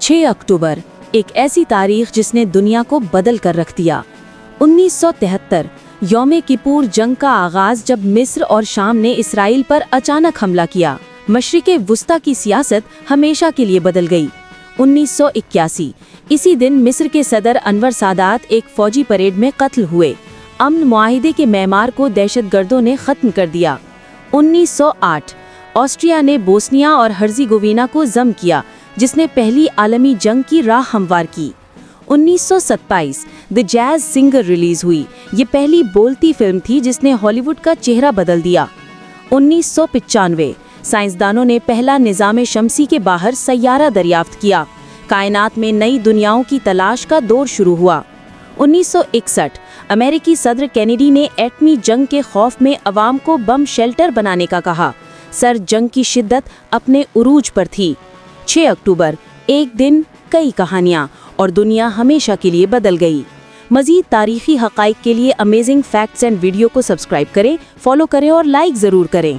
6 अक्टूबर, एक ऐसी तारीख जिसने दुनिया को बदल कर रख दिया। 1973 यौम किपुर जंग का आगाज, जब मिस्र और शाम ने इसराइल पर अचानक हमला किया। मशरिक़े वुस्ता की सियासत हमेशा के लिए बदल गई। 1981 इसी दिन मिस्र के सदर अनवर सादात एक फौजी परेड में कत्ल हुए। अमन मुआहिदे के मैमार को दहशतगर्दों ने ख़त्म कर दिया। 1908 ऑस्ट्रिया ने बोस्निया और हर्ज़ेगोविना को ज़म किया, जिसने पहली आलमी जंग की राह हमवार की। 1927 द जैज़ सिंगर रिलीज हुई। ये पहली बोलती फिल्म थी जिसने हॉलीवुड का चेहरा बदल दिया। 1995 साइंसदानों ने पहला निज़ाम शमसी के बाहर सैयारा दरियाफ्त किया। कायनात में नई दुनियाओं की तलाश का दौर शुरू हुआ। 1961 अमेरिकी सदर कैनेडी ने एटमी जंग के खौफ में अवाम को बम शेल्टर बनाने का कहा। सर जंग की शिद्दत अपने उरूज पर थी। 6 अक्टूबर, एक दिन कई कहानियाँ, और दुनिया हमेशा के लिए बदल गई। मज़ीद तारीख़ी हक़ाइक़ के लिए अमेजिंग फैक्ट्स एंड वीडियो को सब्सक्राइब करें, फॉलो करें और लाइक ज़रूर करें।